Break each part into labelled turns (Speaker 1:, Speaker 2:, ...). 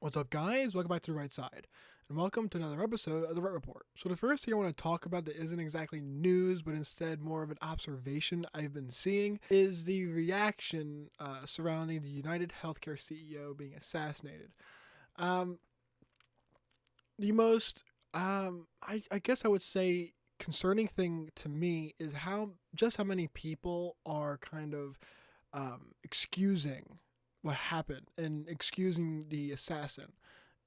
Speaker 1: What's up, guys? Welcome back to The Right Side, and welcome to another episode of The Right Report. So the first thing I want to talk about that isn't exactly news, but instead more of an observation I've been seeing, is the reaction surrounding the UnitedHealthcare CEO being assassinated. Um, the most, I guess I would say, concerning thing to me is how many people are kind of excusing what happened and excusing the assassin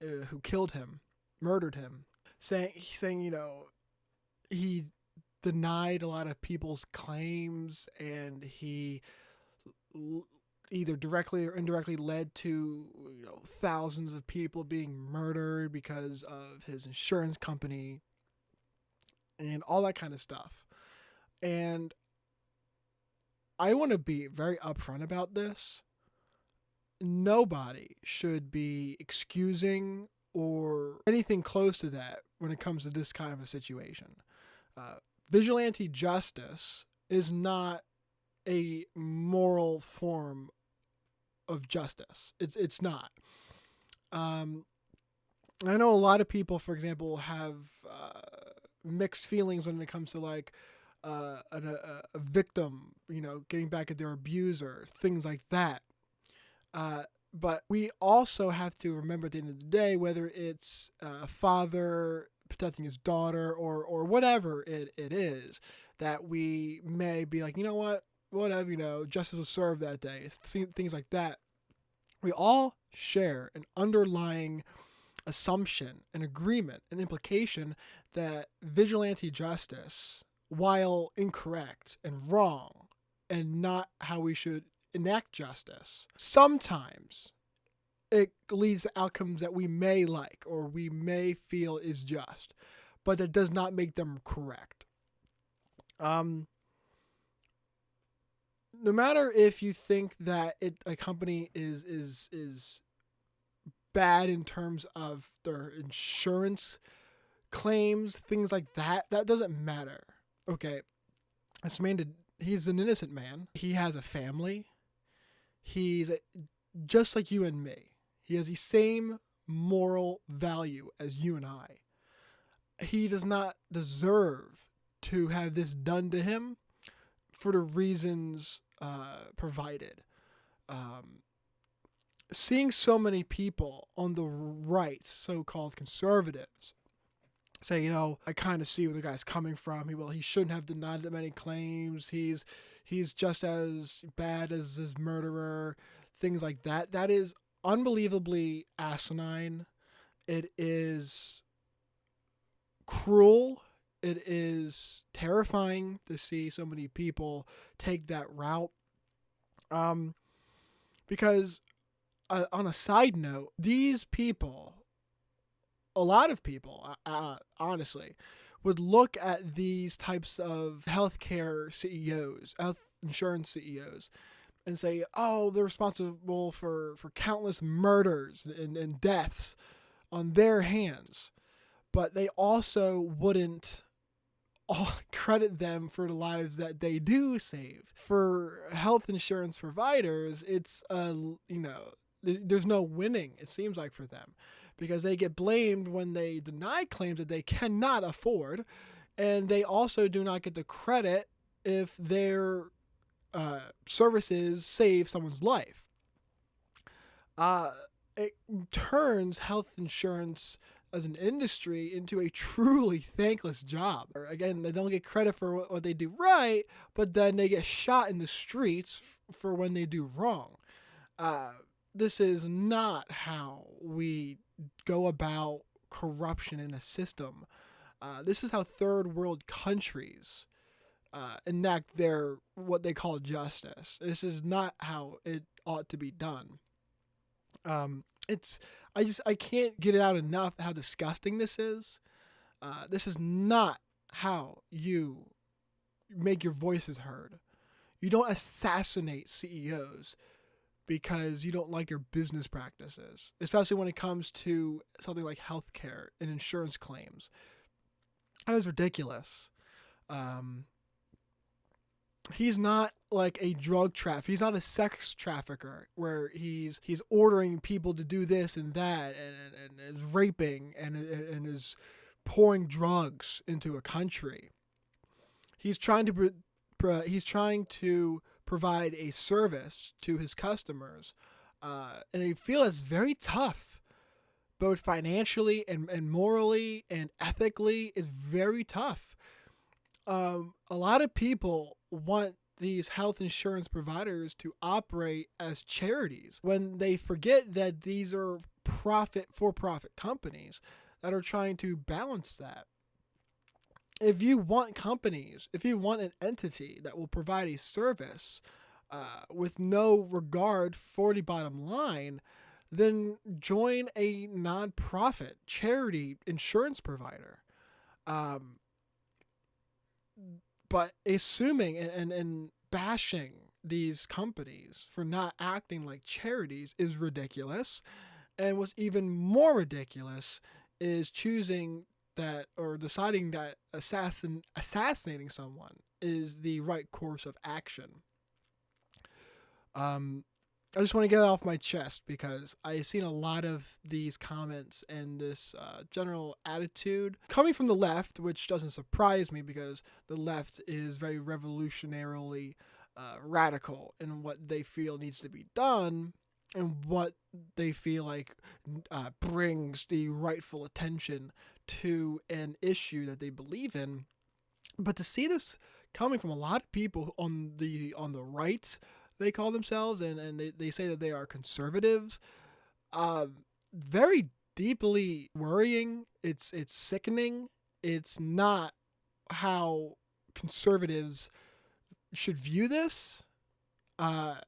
Speaker 1: who killed him, murdered him, saying he denied a lot of people's claims and he either directly or indirectly led to thousands of people being murdered because of his insurance company and all that kind of stuff. And I want to be very upfront about this. Nobody should be excusing or anything close to that when it comes to this kind of a situation. Vigilante justice is not a moral form of justice. It's not. I know a lot of people, for example, have mixed feelings when it comes to a victim, getting back at their abuser, things like that. But we also have to remember at the end of the day, whether it's a father protecting his daughter or whatever it is, that we may be like, whatever, justice was served that day, things like that. We all share an underlying assumption, an agreement, an implication that vigilante justice, while incorrect and wrong and not how we should enact justice, sometimes it leads to outcomes that we may like or we may feel is just, but that does not make them correct. No matter if you think that a company is bad in terms of their insurance claims, things like that, that doesn't matter. Okay, he's an innocent man. He has a family. He's just like you and me. He has the same moral value as you and I. He does not deserve to have this done to him for the reasons provided. Seeing so many people on the right, so-called conservatives, say, I kind of see where the guy's coming from. He shouldn't have denied that many claims. He's just as bad as his murderer, things like that. That is unbelievably asinine. It is cruel. It is terrifying to see so many people take that route. Because on a side note, these people, a lot of people, honestly, would look at these types of healthcare CEOs, health insurance CEOs, and say, oh, they're responsible for countless murders and deaths on their hands. But they also wouldn't credit them for the lives that they do save. For health insurance providers, it's, there's no winning, it seems like, for them, because they get blamed when they deny claims that they cannot afford, and they also do not get the credit if their services save someone's life. It turns health insurance as an industry into a truly thankless job. Again, they don't get credit for what they do right, but then they get shot in the streets for when they do wrong. This is not how we go about corruption in a system. This is how third world countries enact their what they call justice. This is not how it ought to be done. I can't get it out enough how disgusting this is. This is not how you make your voices heard. You don't assassinate CEOs because you don't like their business practices, especially when it comes to something like healthcare and insurance claims. That is ridiculous. He's not like a drug trafficker. He's not a sex trafficker where he's ordering people to do this and that and is raping and is pouring drugs into a country. He's trying to provide a service to his customers, and I feel it's very tough, both financially and morally and ethically. Is very tough. A lot of people want these health insurance providers to operate as charities when they forget that these are for-profit companies that are trying to balance that. If you want an entity that will provide a service with no regard for the bottom line, then join a nonprofit charity insurance provider. But assuming and bashing these companies for not acting like charities is ridiculous. And what's even more ridiculous is choosing that or deciding that assassinating someone is the right course of action. I just want to get it off my chest because I've seen a lot of these comments and this general attitude coming from the left, which doesn't surprise me because the left is very revolutionarily radical in what they feel needs to be done and what they feel like brings the rightful attention to an issue that they believe in. But to see this coming from a lot of people on the right, they call themselves, and they say that they are conservatives. Very deeply worrying. It's sickening. It's not how conservatives should view this. We're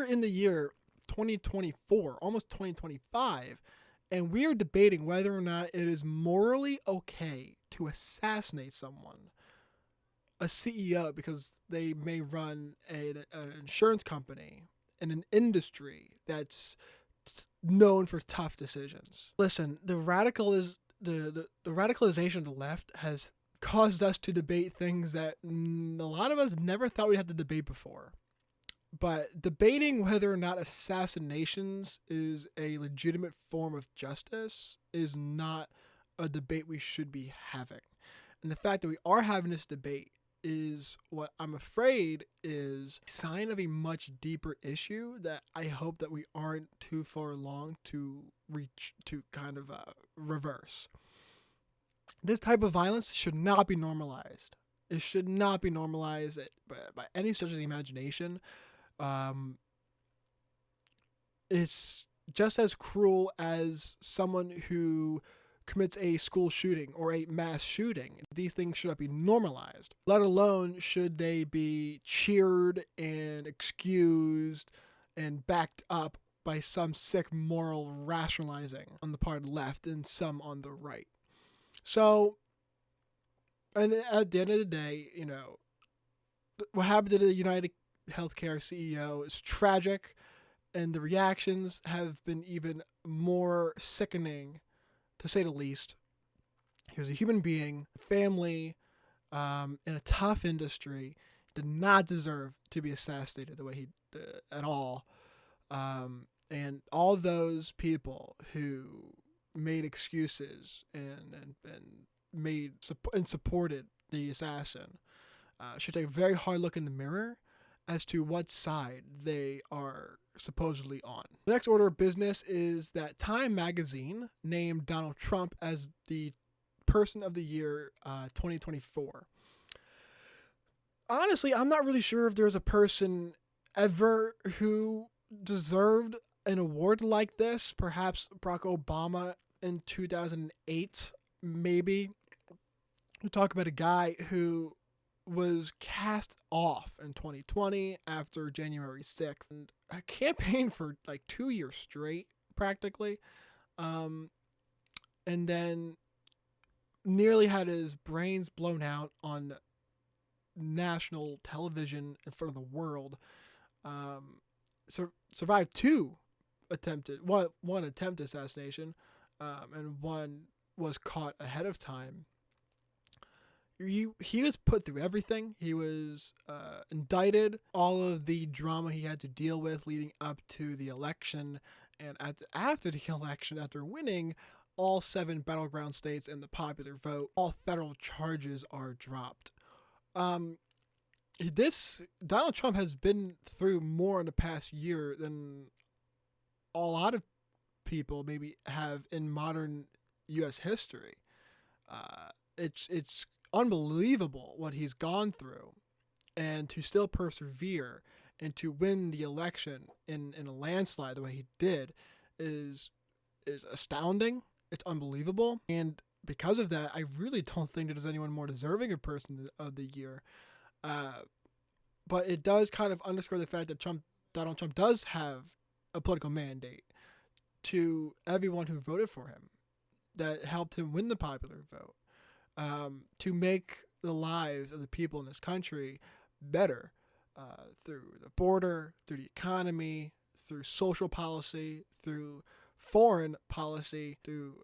Speaker 1: in the year 2024, almost 2025, and we're debating whether or not it is morally okay to assassinate someone. A CEO, because they may run an insurance company in an industry that's known for tough decisions. Listen, the radicalization of the left has caused us to debate things that a lot of us never thought we'd have to debate before. But debating whether or not assassinations is a legitimate form of justice is not a debate we should be having. And the fact that we are having this debate is what I'm afraid is a sign of a much deeper issue that I hope that we aren't too far along to reach to kind of reverse. This type of violence should not be normalized. It should not be normalized by any stretch of the imagination. It's just as cruel as someone who commits a school shooting or a mass shooting. These things should not be normalized, let alone should they be cheered and excused and backed up by some sick moral rationalizing on the part of the left and some on the right. So, and at the end of the day, what happened to the UnitedHealthcare CEO is tragic, and the reactions have been even more sickening, to say the least. He was a human being, family, in a tough industry, did not deserve to be assassinated the way he did at all. And all those people who made excuses and supported the assassin should take a very hard look in the mirror as to what side they are supposedly on. The next order of business is that Time magazine named Donald Trump as the Person of the Year 2024. Honestly, I'm not really sure if there's a person ever who deserved an award like this. Perhaps Barack Obama in 2008, maybe. We talk about a guy who was cast off in 2020 after January 6th and campaigned for like 2 years straight, practically. And then nearly had his brains blown out on national television in front of the world. Survived one attempted assassination, and one was caught ahead of time. he was put through everything. He was indicted, all of the drama he had to deal with leading up to the election, and after the election, after winning all 7 battleground states in the popular vote, all federal charges are dropped. This Donald Trump has been through more in the past year than a lot of people maybe have in modern U.S. history. It's unbelievable what he's gone through, and to still persevere and to win the election in a landslide the way he did is astounding. It's unbelievable, and because of that, I really don't think that there's anyone more deserving of Person of the Year. But it does kind of underscore the fact that Donald Trump does have a political mandate to everyone who voted for him, that helped him win the popular vote, to make the lives of the people in this country better, through the border, through the economy, through social policy, through foreign policy, through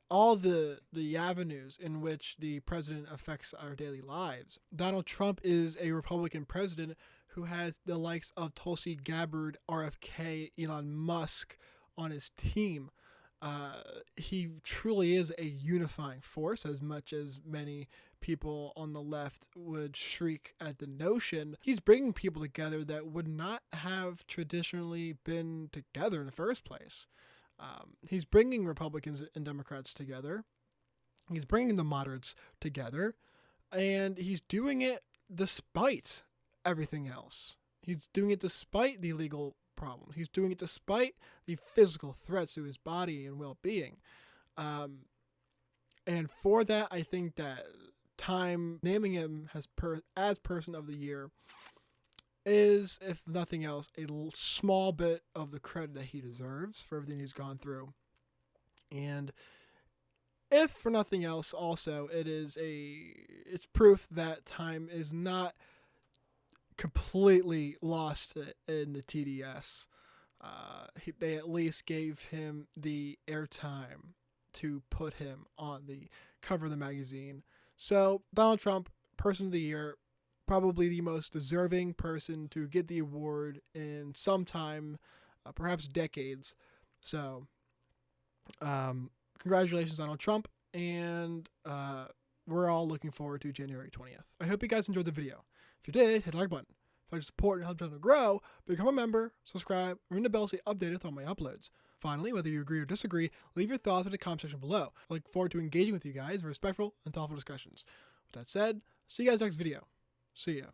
Speaker 1: all the avenues in which the president affects our daily lives. Donald Trump is a Republican president who has the likes of Tulsi Gabbard, RFK, Elon Musk on his team. He truly is a unifying force, as much as many people on the left would shriek at the notion. He's bringing people together that would not have traditionally been together in the first place. He's bringing Republicans and Democrats together. He's bringing the moderates together. And he's doing it despite everything else. He's doing it despite the legal problems. He's doing it despite the physical threats to his body and well-being. And for that, I think that Time naming him as Person of the Year is, if nothing else, a small bit of the credit that he deserves for everything he's gone through. And if for nothing else, also, it's proof that Time is not completely lost in the TDS. They at least gave him the airtime to put him on the cover of the magazine. So Donald Trump, Person of the Year, probably the most deserving person to get the award in some time, perhaps decades. So congratulations, Donald Trump, and we're all looking forward to January 20th. I hope you guys enjoyed the video. If you did, hit the like button. If I support and help the channel grow, become a member, subscribe, ring the bell so you're updated with all my uploads. Finally, whether you agree or disagree, leave your thoughts in the comment section below. I look forward to engaging with you guys in respectful and thoughtful discussions. With that said, see you guys next video. See ya.